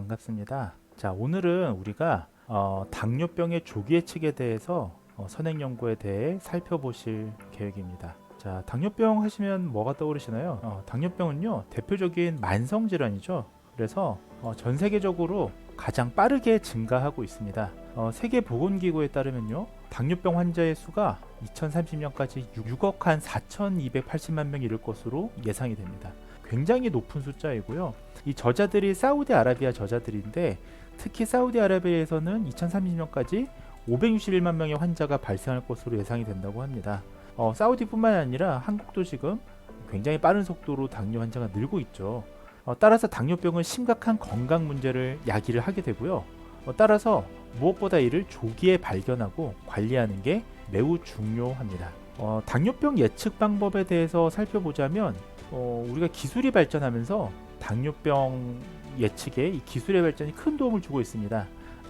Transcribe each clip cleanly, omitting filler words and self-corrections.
반갑습니다. 자, 오늘은 우리가 당뇨병의 조기 예측에 대해서 선행 연구에 대해 살펴보실 계획입니다. 자, 당뇨병 하시면 뭐가 떠오르시나요? 당뇨병은요, 대표적인 만성 질환이죠. 그래서 전 세계적으로 가장 빠르게 증가하고 있습니다. 세계보건기구에 따르면요, 당뇨병 환자의 수가 2030년까지 6억 한 4,280만 명이 이를 것으로 예상이 됩니다. 굉장히 높은 숫자이고요. 이 저자들이 사우디아라비아 저자들인데, 특히 사우디아라비아에서는 2030년까지 561만 명의 환자가 발생할 것으로 예상이 된다고 합니다. 사우디뿐만 아니라 한국도 지금 굉장히 빠른 속도로 당뇨 환자가 늘고 있죠. 따라서 당뇨병은 심각한 건강 문제를 야기를 하게 되고요. 따라서 무엇보다 이를 조기에 발견하고 관리하는 게 매우 중요합니다. 당뇨병 예측 방법에 대해서 살펴보자면, 우리가 기술이 발전하면서 당뇨병 예측에 이 기술의 발전이 큰 도움을 주고 있습니다.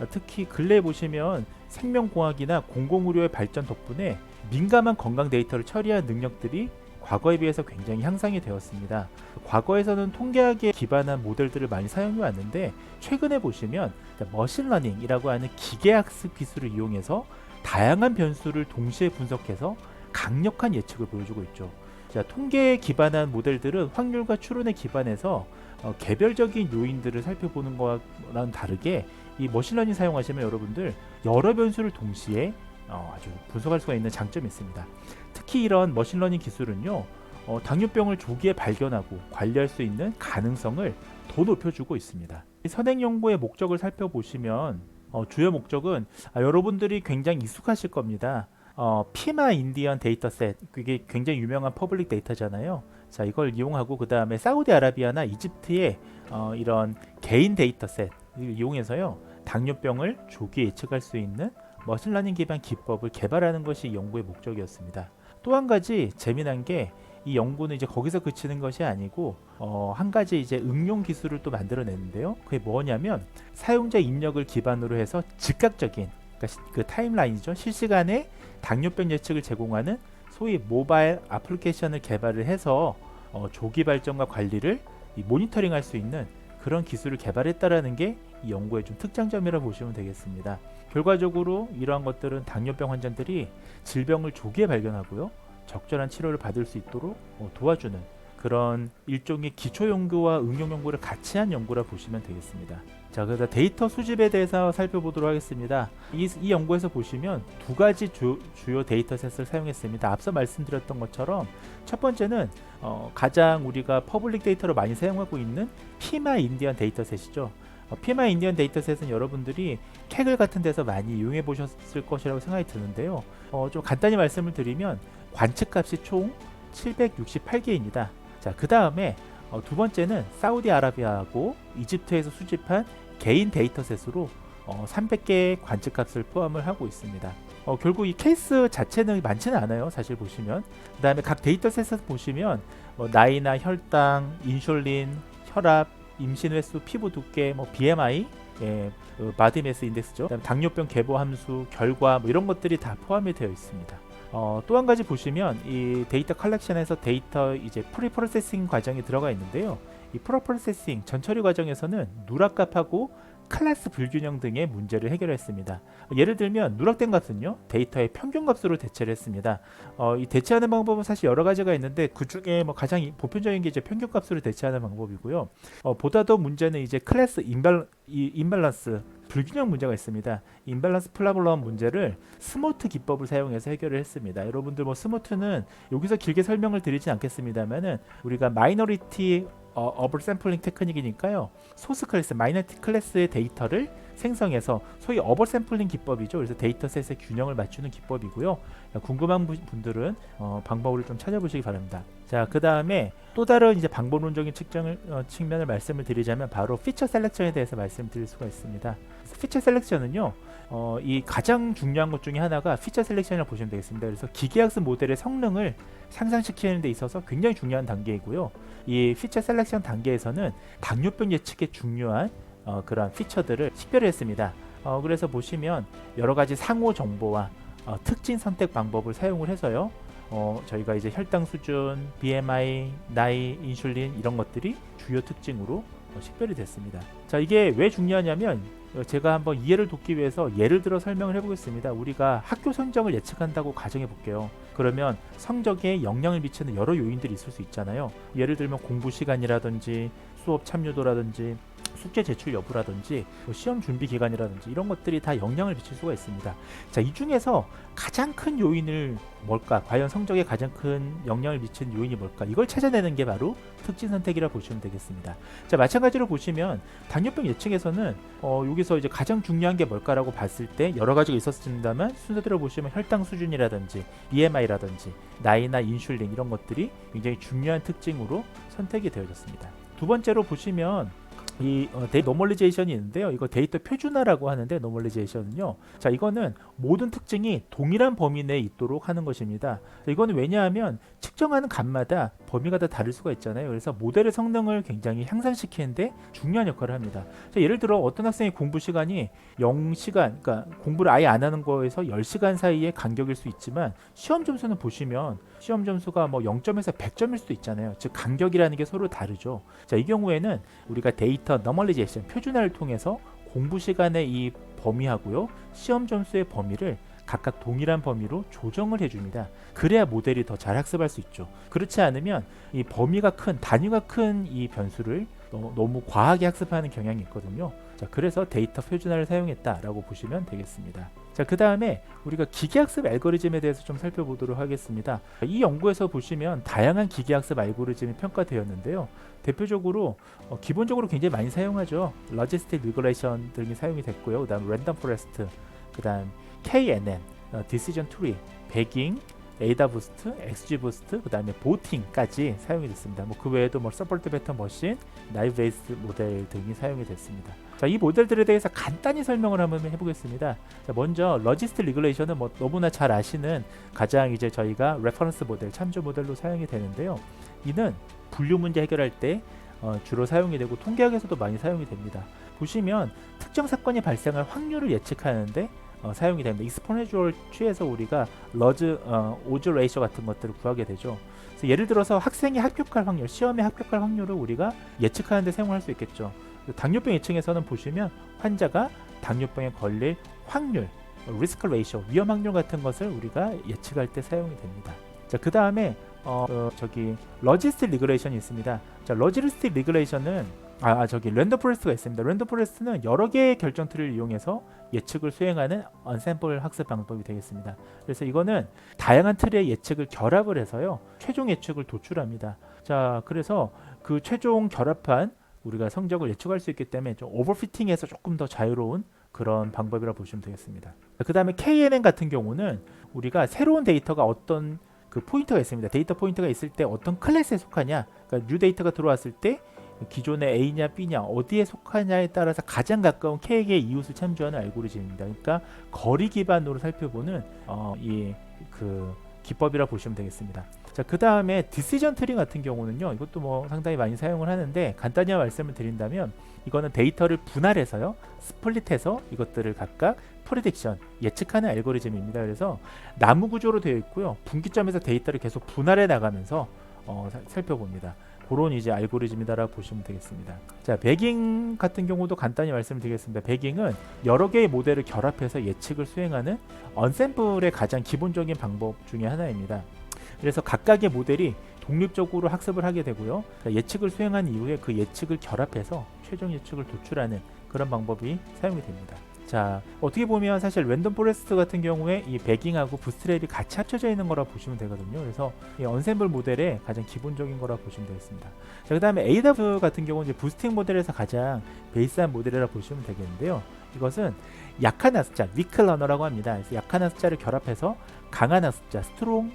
특히 근래에 보시면 생명공학이나 공공의료의 발전 덕분에 민감한 건강 데이터를 처리할 능력들이 과거에 비해서 굉장히 향상이 되었습니다. 과거에서는 통계학에 기반한 모델들을 많이 사용해 왔는데, 최근에 보시면 머신러닝이라고 하는 기계학습 기술을 이용해서 다양한 변수를 동시에 분석해서 강력한 예측을 보여주고 있죠. 자, 통계에 기반한 모델들은 확률과 추론에 기반해서 개별적인 요인들을 살펴보는 거랑 다르게 이 머신러닝 사용하시면 여러분들 여러 변수를 동시에 아주 분석할 수가 있는 장점이 있습니다. 특히 이런 머신러닝 기술은요, 당뇨병을 조기에 발견하고 관리할 수 있는 가능성을 더 높여주고 있습니다. 선행 연구의 목적을 살펴보시면 주요 목적은 여러분들이 굉장히 익숙하실 겁니다. 피마 인디언 데이터셋, 그게 굉장히 유명한 퍼블릭 데이터잖아요. 자, 이걸 이용하고 그 다음에 사우디아라비아나 이집트의 이런 개인 데이터셋을 이용해서요, 당뇨병을 조기 예측할 수 있는 머신러닝 기반 기법을 개발하는 것이 이 연구의 목적이었습니다. 또 한 가지 재미난 게, 이 연구는 이제 거기서 그치는 것이 아니고 한 가지 이제 응용 기술을 또 만들어냈는데요. 그게 뭐냐면, 사용자 입력을 기반으로 해서 즉각적인, 그러니까 그 타임라인이죠, 실시간에 당뇨병 예측을 제공하는 소위 모바일 애플리케이션을 개발을 해서 조기 발전과 관리를 모니터링할 수 있는 그런 기술을 개발했다라는 게 이 연구의 좀 특장점이라 보시면 되겠습니다. 결과적으로 이러한 것들은 당뇨병 환자들이 질병을 조기에 발견하고요, 적절한 치료를 받을 수 있도록 도와주는 그런 일종의 기초 연구와 응용 연구를 같이 한 연구라 보시면 되겠습니다. 자, 그래서 데이터 수집에 대해서 살펴보도록 하겠습니다. 이 연구에서 보시면 두 가지 주요 데이터셋을 사용했습니다. 앞서 말씀드렸던 것처럼 첫 번째는 가장 우리가 퍼블릭 데이터로 많이 사용하고 있는 피마 인디언 데이터셋이죠. 피마 인디언 데이터셋은 여러분들이 캐글 같은 데서 많이 이용해 보셨을 것이라고 생각이 드는데요. 좀 간단히 말씀을 드리면 관측값이 총 768개입니다. 자, 그 다음에 두 번째는 사우디아라비아하고 이집트에서 수집한 개인 데이터셋으로 300개의 관측값을 포함을 하고 있습니다. 결국 이 케이스 자체는 많지는 않아요, 사실 보시면. 그 다음에 각 데이터셋에서 보시면 나이나 혈당, 인슐린, 혈압, 임신 횟수, 피부 두께, BMI, 바디 매스 인덱스죠. 그다음에 당뇨병 계보 함수, 결과 이런 것들이 다 포함이 되어 있습니다. 또 한 가지 보시면 이 데이터 컬렉션에서 데이터 이제 프리프로세싱 과정이 들어가 있는데요. 이 프리프로세싱 전처리 과정에서는 누락값하고 클래스 불균형 등의 문제를 해결했습니다. 예를 들면 누락된 값은요, 데이터의 평균값으로 대체를 했습니다. 이 대체하는 방법은 사실 여러 가지가 있는데, 그 중에 가장 보편적인 게 이제 평균값으로 대체하는 방법이고요. 보다 더 문제는 이제 클래스 임밸런스 불균형 문제가 있습니다. 임밸런스 프로블럼 문제를 스모트 기법을 사용해서 해결을 했습니다. 여러분들 스모트는 여기서 길게 설명을 드리진 않겠습니다만은, 우리가 마이너리티 어블 샘플링 테크닉이니까요, 소스 클래스, 마이너리티 클래스의 데이터를 생성해서 소위 어블 샘플링 기법이죠. 그래서 데이터셋의 균형을 맞추는 기법이고요. 궁금한 분들은 방법을 좀 찾아보시기 바랍니다. 자, 그 다음에 또 다른 이제 방법론적인 측면을 말씀을 드리자면, 바로 피처 셀렉션에 대해서 말씀드릴 수가 있습니다. 피처 셀렉션은요, 이 가장 중요한 것 중에 하나가 피처 셀렉션이라고 보시면 되겠습니다. 그래서 기계학습 모델의 성능을 상상시키는 데 있어서 굉장히 중요한 단계이고요. 이 피처 셀렉션 단계에서는 당뇨병 예측에 중요한 그러한 피처들을 식별했습니다. 그래서 보시면 여러 가지 상호 정보와 특징 선택 방법을 사용을 해서요, 저희가 이제 혈당 수준, BMI, 나이, 인슐린 이런 것들이 주요 특징으로 식별이 됐습니다. 자, 이게 왜 중요하냐면 제가 한번 이해를 돕기 위해서 예를 들어 설명을 해보겠습니다. 우리가 학교 성적을 예측한다고 가정해 볼게요. 그러면 성적에 영향을 미치는 여러 요인들이 있을 수 있잖아요. 예를 들면 공부 시간이라든지 수업 참여도라든지 숙제 제출 여부라든지 시험 준비 기간이라든지 이런 것들이 다 영향을 미칠 수가 있습니다. 자, 이 중에서 가장 큰 요인을 뭘까? 과연 성적에 가장 큰 영향을 미치는 요인이 뭘까? 이걸 찾아내는 게 바로 특징 선택이라 보시면 되겠습니다. 자, 마찬가지로 보시면 당뇨병 예측에서는 여기서 이제 가장 중요한 게 뭘까라고 봤을 때 여러 가지가 있었습니다만 순서대로 보시면 혈당 수준이라든지 BMI라든지 나이나 인슐린 이런 것들이 굉장히 중요한 특징으로 선택이 되어졌습니다. 두 번째로 보시면 이 데이터 노멀리제이션이 있는데요. 이거 데이터 표준화라고 하는데 노멀리제이션은요. 자, 이거는 모든 특징이 동일한 범위 내에 있도록 하는 것입니다. 이거는 왜냐하면 측정하는 값마다 범위가 다 다를 수가 있잖아요. 그래서 모델의 성능을 굉장히 향상시키는데 중요한 역할을 합니다. 자, 예를 들어 어떤 학생의 공부 시간이 0시간, 그러니까 공부를 아예 안 하는 거에서 10시간 사이의 간격일 수 있지만 시험 점수는 보시면 시험 점수가 뭐 0점에서 100점일 수도 있잖아요. 즉 간격이라는 게 서로 다르죠. 자, 이 경우에는 우리가 데이터 노멀리제이션 표준화를 통해서 공부 시간의 이 범위하고요 시험 점수의 범위를 각각 동일한 범위로 조정을 해줍니다. 그래야 모델이 더 잘 학습할 수 있죠. 그렇지 않으면 이 범위가 큰 단위가 큰 이 변수를 너무 과하게 학습하는 경향이 있거든요. 자, 그래서 데이터 표준화를 사용했다라고 보시면 되겠습니다. 자, 그 다음에 우리가 기계학습 알고리즘에 대해서 좀 살펴보도록 하겠습니다. 이 연구에서 보시면 다양한 기계학습 알고리즘이 평가되었는데요. 대표적으로 기본적으로 굉장히 많이 사용하죠. 로지스틱 리그레이션 등이 사용이 됐고요. 그 다음 랜덤 포레스트, 그 다음 KNN, 디시전 트리, 배깅, 에이다 부스트, XG 부스트, 그 다음에 보팅까지 사용이 됐습니다. 뭐 그 외에도 뭐 서포트 패턴 머신, 나이브 베이스 모델 등이 사용이 됐습니다. 자, 이 모델들에 대해서 간단히 설명을 한번 해보겠습니다. 자, 먼저 로지스틱 리그레이션은 뭐 너무나 잘 아시는 가장 이제 저희가 레퍼런스 모델, 참조 모델로 사용이 되는데요. 이는 분류 문제 해결할 때 주로 사용이 되고 통계학에서도 많이 사용이 됩니다. 보시면 특정 사건이 발생할 확률을 예측하는데 사용이 됩니다. 익스포넨셜 취해서 우리가 오즈 레이셔 같은 것들을 구하게 되죠. 그래서 예를 들어서 학생이 합격할 확률, 시험에 합격할 확률을 우리가 예측하는 데 사용할 수 있겠죠. 당뇨병 예측에서는 보시면 환자가 당뇨병에 걸릴 확률, 리스크 레이셔, 위험 확률 같은 것을 우리가 예측할 때 사용이 됩니다. 자, 그 다음에 로지스틱 리그레이션이 있습니다. 자, 로지스틱 리그레이션은 랜덤 포레스트가 있습니다. 랜덤 포레스트는 여러 개의 결정 트리를 이용해서 예측을 수행하는 언샘플 학습 방법이 되겠습니다. 그래서 이거는 다양한 틀의 예측을 결합을 해서요 최종 예측을 도출합니다. 자, 그래서 그 최종 결합한 우리가 성적을 예측할 수 있기 때문에 좀 오버피팅해서 조금 더 자유로운 그런 방법이라 보시면 되겠습니다. 그 다음에 KNN 같은 경우는 우리가 새로운 데이터가 어떤 그 포인트가 있습니다. 데이터 포인트가 있을 때 어떤 클래스에 속하냐, 그러니까 뉴 데이터가 들어왔을 때 기존의 A냐 B냐 어디에 속하냐에 따라서 가장 가까운 K의 이웃을 참조하는 알고리즘입니다. 그러니까 거리 기반으로 살펴보는 그 기법이라 보시면 되겠습니다. 자, 그 다음에 디시전 트리 같은 경우는요, 이것도 뭐 상당히 많이 사용을 하는데 간단히 말씀을 드린다면 이거는 데이터를 분할해서요 스플릿해서 이것들을 각각 프레딕션 예측하는 알고리즘입니다. 그래서 나무 구조로 되어 있고요, 분기점에서 데이터를 계속 분할해 나가면서 살펴봅니다. 그런 이제 알고리즘이다라고 보시면 되겠습니다. 자, 배깅 같은 경우도 간단히 말씀을 드리겠습니다. 배깅은 여러 개의 모델을 결합해서 예측을 수행하는 언샘플의 가장 기본적인 방법 중에 하나입니다. 그래서 각각의 모델이 독립적으로 학습을 하게 되고요. 예측을 수행한 이후에 그 예측을 결합해서 최종 예측을 도출하는 그런 방법이 사용이 됩니다. 자, 어떻게 보면 사실 랜덤 포레스트 같은 경우에 이 배깅하고 부스트랩이 같이 합쳐져 있는 거라 보시면 되거든요. 그래서 이 언샘블 모델의 가장 기본적인 거라 보시면 되겠습니다. 자, 그 다음에 AW 같은 경우는 이제 부스팅 모델에서 가장 베이스한 모델이라 보시면 되겠는데요. 이것은 약한 학습자, 위크 러너라고 합니다. 그래서 약한 학습자를 결합해서 강한 학습자, 스트롱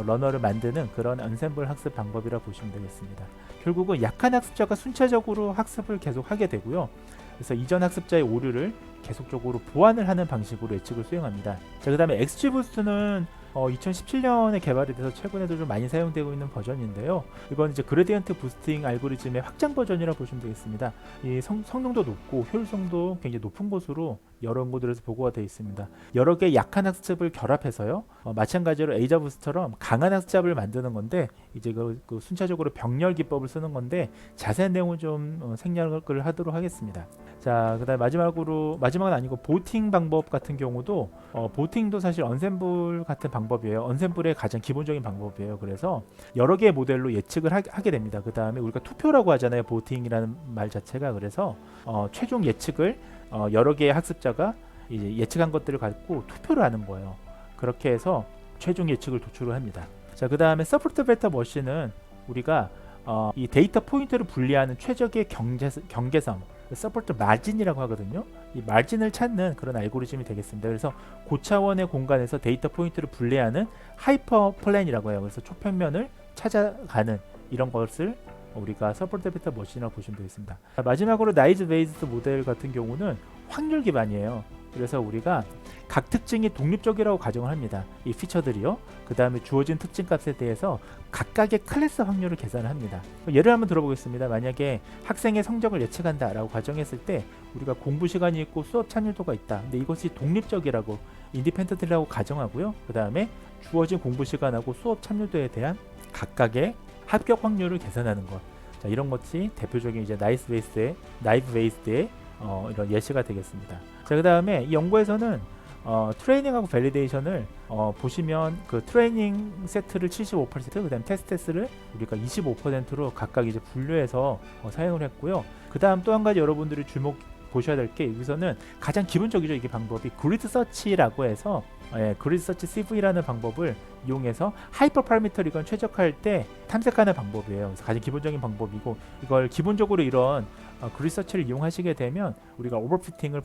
러너를 만드는 그런 언샘블 학습 방법이라 보시면 되겠습니다. 결국은 약한 학습자가 순차적으로 학습을 계속 하게 되고요. 그래서 이전 학습자의 오류를 계속적으로 보완을 하는 방식으로 예측을 수행합니다. 자, 그 다음에 XG 부스트는 2017년에 개발이 돼서 최근에도 좀 많이 사용되고 있는 버전인데요. 이건 이제 그레디언트 부스팅 알고리즘의 확장 버전이라고 보시면 되겠습니다. 이 성능도 높고 효율성도 굉장히 높은 것으로 여러 연구들에서 보고가 되어 있습니다. 여러 개의 약한 학습을 결합해서요. 마찬가지로 에이자부스처럼 강한 학습을 만드는 건데 이제 그 순차적으로 병렬 기법을 쓰는 건데 자세한 내용을 좀 생략을 하도록 하겠습니다. 자, 그다음 마지막은 아니고 보팅 방법 같은 경우도 보팅도 사실 언셈블 같은 방법이에요. 언셈블의 가장 기본적인 방법이에요. 그래서 여러 개의 모델로 예측을 하게 됩니다. 그 다음에 우리가 투표라고 하잖아요. 보팅이라는 말 자체가. 그래서 최종 예측을 여러 개의 학습자가 이제 예측한 것들을 갖고 투표를 하는 거예요. 그렇게 해서 최종 예측을 도출을 합니다. 자, 그 다음에 서포트 베터 머신은 우리가 이 데이터 포인트를 분리하는 최적의 경계선 서포트 마진이라고 하거든요. 이 마진을 찾는 그런 알고리즘이 되겠습니다. 그래서 고차원의 공간에서 데이터 포인트를 분리하는 하이퍼 플랜이라고 해요. 그래서 초평면을 찾아가는 이런 것을 우리가 서포트 베터 머신이라고 보시면 되겠습니다. 마지막으로 나이즈 베이스드 모델 같은 경우는 확률 기반이에요. 그래서 우리가 각 특징이 독립적이라고 가정을 합니다. 이 피처들이요. 그 다음에 주어진 특징 값에 대해서 각각의 클래스 확률을 계산을 합니다. 예를 한번 들어보겠습니다. 만약에 학생의 성적을 예측한다 라고 가정했을 때 우리가 공부 시간이 있고 수업 참여도가 있다. 근데 이것이 독립적이라고 인디펜던트라고 가정하고요. 그 다음에 주어진 공부 시간하고 수업 참여도에 대한 각각의 합격 확률을 계산하는 것. 자, 이런 것이 대표적인 이제 나이브 베이스드의 이런 예시가 되겠습니다. 자, 그 다음에 이 연구에서는 트레이닝하고 밸리데이션을 보시면 그 트레이닝 세트를 75%, 그 다음 테스트 세트를 우리가 25%로 각각 이제 분류해서 사용을 했고요. 그 다음 또 한 가지 여러분들이 보셔야 될 게 여기서는 가장 기본적이죠. 이게 방법이 그리드 서치라고 해서 그리드 서치 CV라는 방법을 이용해서 하이퍼 파라미터 최적화할 때 탐색하는 방법이에요. 그래서 가장 기본적인 방법이고 이걸 기본적으로 이런 그리드 서치를 이용하시게 되면 우리가 오버피팅을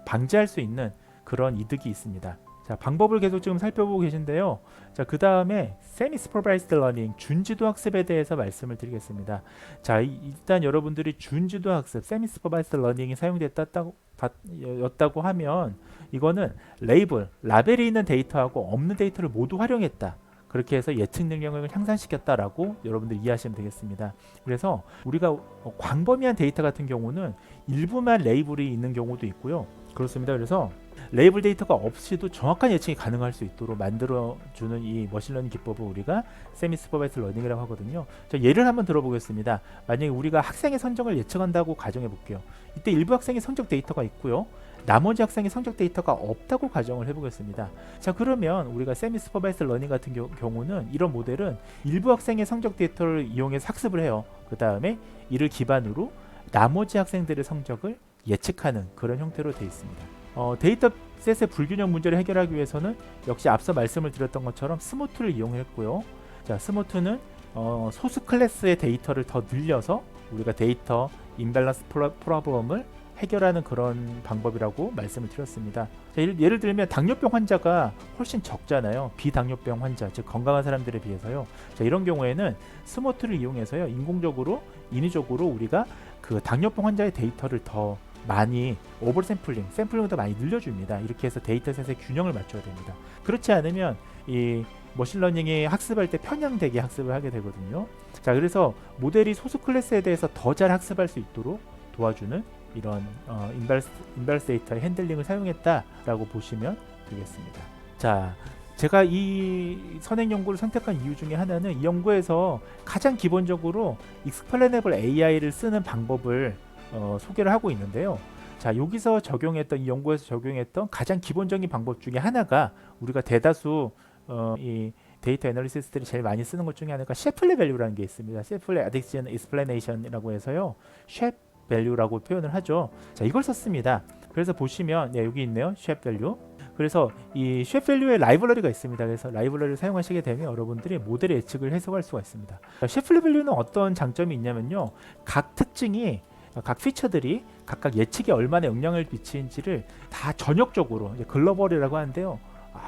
방지할 수 있는 그런 이득이 있습니다. 자, 방법을 계속 지금 살펴보고 계신데요. 자, 그 다음에 세미 슈퍼바이스드 러닝, 준지도 학습에 대해서 말씀을 드리겠습니다. 자, 일단 여러분들이 준지도 학습, 세미 슈퍼바이스드 러닝이 사용됐다고 하면 이거는 라벨이 있는 데이터하고 없는 데이터를 모두 활용했다. 그렇게 해서 예측 능력을 향상시켰다라고 여러분들 이해하시면 되겠습니다. 그래서 우리가 광범위한 데이터 같은 경우는 일부만 레이블이 있는 경우도 있고요. 그렇습니다. 그래서 레이블 데이터가 없이도 정확한 예측이 가능할 수 있도록 만들어주는 이 머신러닝 기법을 우리가 세미 슈퍼바이스드 러닝이라고 하거든요. 자, 예를 한번 들어보겠습니다. 만약에 우리가 학생의 성적을 예측한다고 가정해 볼게요. 이때 일부 학생의 성적 데이터가 있고요. 나머지 학생의 성적 데이터가 없다고 가정을 해보겠습니다. 자, 그러면 우리가 세미 슈퍼바이스드 러닝 같은 경우는 이런 모델은 일부 학생의 성적 데이터를 이용해서 학습을 해요. 그 다음에 이를 기반으로 나머지 학생들의 성적을 예측하는 그런 형태로 되어 있습니다. 데이터셋의 불균형 문제를 해결하기 위해서는 역시 앞서 말씀을 드렸던 것처럼 스모트를 이용했고요. 자, 스모트는 소수 클래스의 데이터를 더 늘려서 우리가 데이터 임밸런스 프로블럼을 해결하는 그런 방법이라고 말씀을 드렸습니다. 자, 예를 들면 당뇨병 환자가 훨씬 적잖아요. 비당뇨병 환자, 즉 건강한 사람들에 비해서요. 자, 이런 경우에는 스모트를 이용해서요, 인위적으로 우리가 그 당뇨병 환자의 데이터를 더 많이 샘플링을 더 많이 늘려줍니다. 이렇게 해서 데이터셋의 균형을 맞춰야 됩니다. 그렇지 않으면 이 머신러닝이 학습할 때 편향되게 학습을 하게 되거든요. 자, 그래서 모델이 소수 클래스에 대해서 더 잘 학습할 수 있도록 도와주는 이런 인밸런스 데이터의 핸들링을 사용했다라고 보시면 되겠습니다. 자, 제가 이 선행 연구를 선택한 이유 중에 하나는 이 연구에서 가장 기본적으로 익스플레이너블 AI를 쓰는 방법을 소개를 하고 있는데요. 자, 여기서 이 연구에서 적용했던 가장 기본적인 방법 중에 하나가 우리가 대다수 이 데이터 애널리시스들이 제일 많이 쓰는 것 중에 하나가 셰플레 밸류라는 게 있습니다. 셰플레 아딕션 익스플레이너이션이라고 해서요, 셰 밸류라고 표현을 하죠. 자, 이걸 썼습니다. 그래서 보시면 여기 있네요. 셰 밸류. 그래서 이 셰 밸류의 라이브러리가 있습니다. 그래서 라이브러리를 사용하시게 되면 여러분들이 모델의 예측을 해석할 수가 있습니다. 셰 밸류는 어떤 장점이 있냐면요, 각 피처들이 각각 예측에 얼마나 영향을 미치는지를 다 전역적으로 글로벌이라고 하는데요,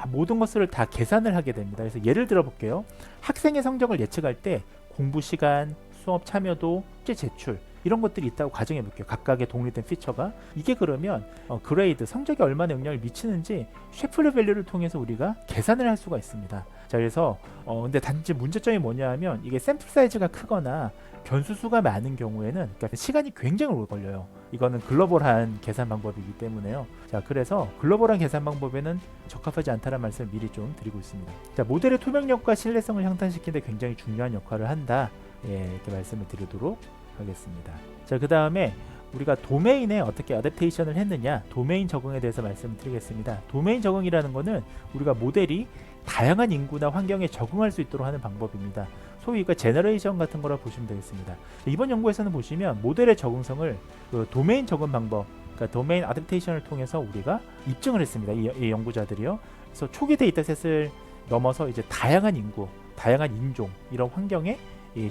모든 것을 다 계산을 하게 됩니다. 그래서 예를 들어 볼게요. 학생의 성적을 예측할 때 공부 시간, 수업 참여도, 숙제 제출, 이런 것들이 있다고 가정해 볼게요. 각각의 독립된 피처가. 이게 그러면 그레이드, 성적에 얼마나 영향을 미치는지 셰플레 밸류를 통해서 우리가 계산을 할 수가 있습니다. 자, 그래서 근데 단지 문제점이 뭐냐 하면 이게 샘플 사이즈가 크거나 변수수가 많은 경우에는, 그러니까 시간이 굉장히 오래 걸려요. 이거는 글로벌한 계산 방법이기 때문에요. 자, 그래서 글로벌한 계산 방법에는 적합하지 않다는 말씀을 미리 좀 드리고 있습니다. 자, 모델의 투명력과 신뢰성을 향상시키는 데 굉장히 중요한 역할을 한다. 이렇게 말씀을 드리도록 하겠습니다. 자, 그 다음에 우리가 도메인에 어떻게 어댑테이션을 했느냐, 도메인 적응에 대해서 말씀드리겠습니다. 도메인 적응이라는 거는 우리가 모델이 다양한 인구나 환경에 적응할 수 있도록 하는 방법입니다. 소위 이거 제너레이션 같은 거라 보시면 되겠습니다. 이번 연구에서는 보시면 모델의 적응성을 그 도메인 적응 방법, 그러니까 도메인 어댑테이션을 통해서 우리가 입증을 했습니다. 이 연구자들이요. 그래서 초기 데이터셋을 넘어서 이제 다양한 인구, 다양한 인종, 이런 환경에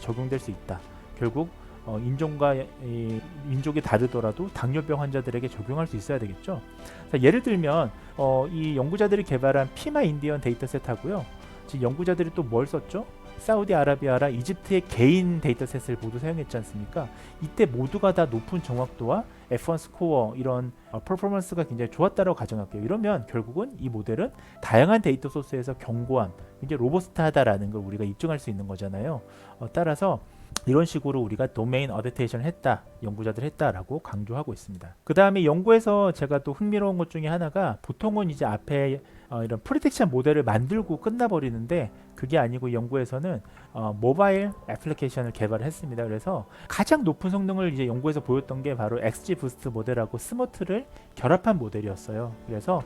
적용될 수 있다. 결국 인종과 민족이 다르더라도 당뇨병 환자들에게 적용할 수 있어야 되겠죠. 자, 예를 들면 이 연구자들이 개발한 피마 인디언 데이터셋하고요. 지금 연구자들이 또 뭘 썼죠? 사우디아라비아랑 이집트의 개인 데이터셋을 모두 사용했지 않습니까? 이때 모두가 다 높은 정확도와 F1 스코어, 이런 퍼포먼스가 굉장히 좋았다고 가정할게요. 이러면 결국은 이 모델은 다양한 데이터 소스에서 견고함, 굉장히 로버스트하다라는 걸 우리가 입증할 수 있는 거잖아요. 따라서 이런 식으로 우리가 도메인 어댑테이션을 했다, 연구자들 했다라고 강조하고 있습니다. 그 다음에 연구에서 제가 또 흥미로운 것 중에 하나가, 보통은 이제 앞에 이런 프리딕션 모델을 만들고 끝나버리는데 그게 아니고 연구에서는 모바일 애플리케이션을 개발했습니다. 그래서 가장 높은 성능을 이제 연구에서 보였던 게 바로 XGBoost 모델하고 스모트를 결합한 모델이었어요. 그래서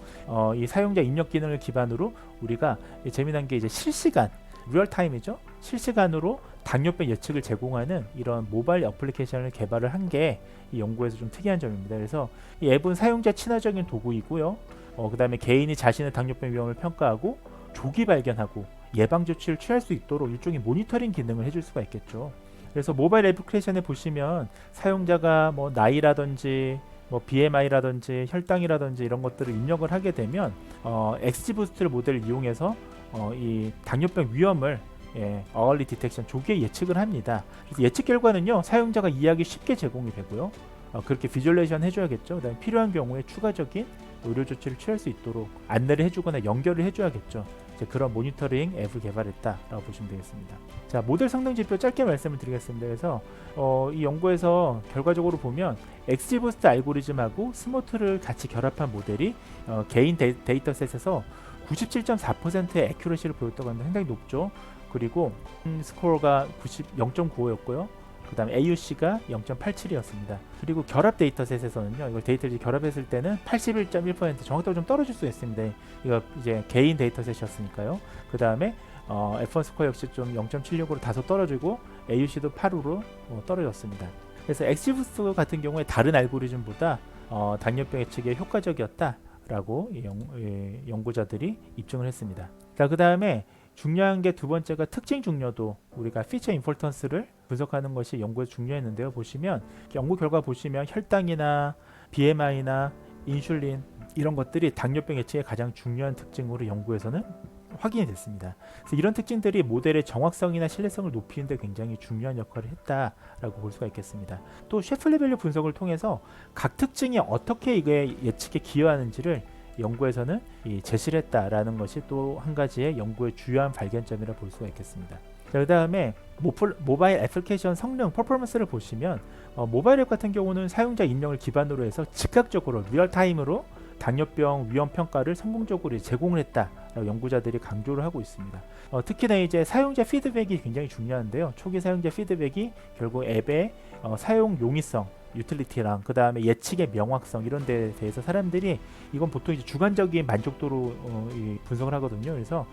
이 사용자 입력 기능을 기반으로 우리가 재미난 게 이제 실시간, 리얼타임이죠. 실시간으로 당뇨병 예측을 제공하는 이런 모바일 애플리케이션을 개발을 한 게 이 연구에서 좀 특이한 점입니다. 그래서 이 앱은 사용자 친화적인 도구이고요. 그 다음에 개인이 자신의 당뇨병 위험을 평가하고 조기 발견하고 예방 조치를 취할 수 있도록 일종의 모니터링 기능을 해줄 수가 있겠죠. 그래서 모바일 애플리케이션에 보시면 사용자가 뭐 나이라든지 뭐 BMI라든지 혈당이라든지 이런 것들을 입력을 하게 되면 XGBoost 모델을 이용해서 이 당뇨병 위험을 early detection, 조기에 예측을 합니다. 그래서 예측 결과는요, 사용자가 이해하기 쉽게 제공이 되고요. 그렇게 비주얼레이션 해줘야겠죠. 그다음에 필요한 경우에 추가적인 의료 조치를 취할 수 있도록 안내를 해주거나 연결을 해줘야겠죠. 이제 그런 모니터링 앱을 개발했다라고 보시면 되겠습니다. 자, 모델 성능 지표 짧게 말씀을 드리겠습니다. 그래서 이 연구에서 결과적으로 보면 XGBoost 알고리즘하고 스모트를 같이 결합한 모델이 개인 데이터셋에서 97.4%의 애큐러시를 보였다고 하는데 상당히 높죠. 그리고 스코어가 0.95였고요. 그 다음에 AUC가 0.87이었습니다. 그리고 결합 데이터셋에서는요, 이걸 데이터를 결합했을 때는 81.1% 정확도가 좀 떨어질 수 있습니다. 이거 이제 개인 데이터셋이었으니까요. 그 다음에 F1 스코어 역시 좀 0.76으로 다소 떨어지고 AUC도 8으로 떨어졌습니다. 그래서 XGBoost 같은 경우에 다른 알고리즘보다 당뇨병 예측에 효과적이었다라고 연구자들이 입증을 했습니다. 자, 그 다음에 중요한 게 두 번째가 특징 중요도, 우리가 피처 임포턴스를 분석하는 것이 연구에서 중요했는데요. 보시면 연구 결과 보시면 혈당이나 BMI나 인슐린, 이런 것들이 당뇨병 예측의 가장 중요한 특징으로 연구에서는 확인이 됐습니다. 그래서 이런 특징들이 모델의 정확성이나 신뢰성을 높이는 데 굉장히 중요한 역할을 했다라고 볼 수가 있겠습니다. 또 셰플레 밸류 분석을 통해서 각 특징이 어떻게 이게 예측에 기여하는지를 연구에서는 제시를 했다라는 것이 또 한 가지의 연구의 주요한 발견점이라 볼 수가 있겠습니다. 그 다음에 모바일 애플리케이션 성능, 퍼포먼스를 보시면 모바일 앱 같은 경우는 사용자 입력을 기반으로 해서 즉각적으로 리얼타임으로 당뇨병 위험 평가를 성공적으로 제공을 했다라고 연구자들이 강조를 하고 있습니다. 특히나 이제 사용자 피드백이 굉장히 중요한데요. 초기 사용자 피드백이 결국 앱의 사용 용이성, 유틸리티랑 그 다음에 예측의 명확성, 이런 데에 대해서 사람들이 이건 보통 이제 주관적인 만족도로 분석을 하거든요. 그래서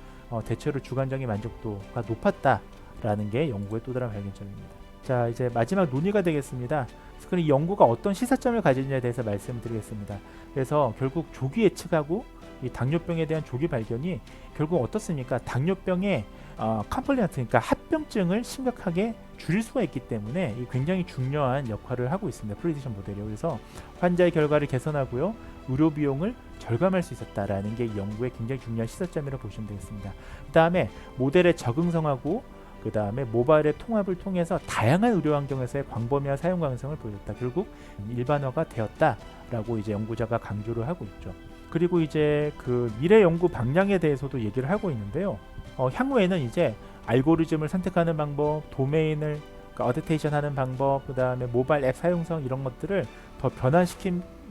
대체로 주관적인 만족도가 높았다라는 게 연구의 또 다른 발견점입니다. 자, 이제 마지막 논의가 되겠습니다. 그럼 이 연구가 어떤 시사점을 가지느냐에 대해서 말씀드리겠습니다. 그래서 결국 조기 예측하고 이 당뇨병에 대한 조기 발견이 결국 어떻습니까? 당뇨병의 컴플리언트, 그러니까 합병증을 심각하게 줄일 수가 있기 때문에 굉장히 중요한 역할을 하고 있습니다. 프리딕션 모델이요. 그래서 환자의 결과를 개선하고요, 의료 비용을 절감할 수 있었다라는 게 이 연구의 굉장히 중요한 시사점이라고 보시면 되겠습니다. 그 다음에 모델의 적응성하고 그 다음에 모바일의 통합을 통해서 다양한 의료 환경에서의 광범위한 사용 가능성을 보여줬다. 결국 일반화가 되었다라고 이제 연구자가 강조를 하고 있죠. 그리고 이제 그 미래 연구 방향에 대해서도 얘기를 하고 있는데요. 향후에는 이제 알고리즘을 선택하는 방법, 도메인을 그러니까 어댑테이션 하는 방법, 그 다음에 모바일 앱 사용성 이런 것들을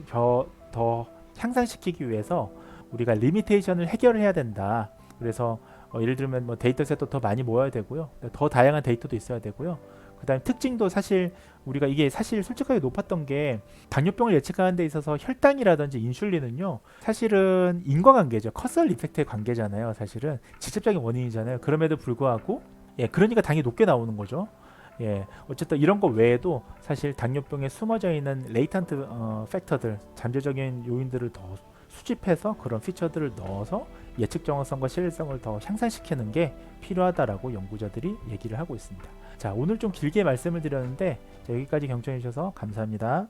더 더 향상시키기 위해서 우리가 리미테이션을 해결해야 된다. 그래서 예를 들면 뭐 데이터셋도 더 많이 모아야 되고요. 더 다양한 데이터도 있어야 되고요. 그다음에 특징도 사실 우리가 이게 사실 솔직하게 높았던 게 당뇨병을 예측하는 데 있어서 혈당이라든지 인슐린은요. 사실은 인과관계죠. 커설 이펙트의 관계잖아요. 사실은 직접적인 원인이잖아요. 그럼에도 불구하고 그러니까 당이 높게 나오는 거죠. 어쨌든 이런 거 외에도 사실 당뇨병에 숨어져 있는 레이턴트 팩터들, 잠재적인 요인들을 더 수집해서 그런 피처들을 넣어서 예측 정확성과 신뢰성을 더 향상시키는 게 필요하다라고 연구자들이 얘기를 하고 있습니다. 자, 오늘 좀 길게 말씀을 드렸는데 여기까지 경청해 주셔서 감사합니다.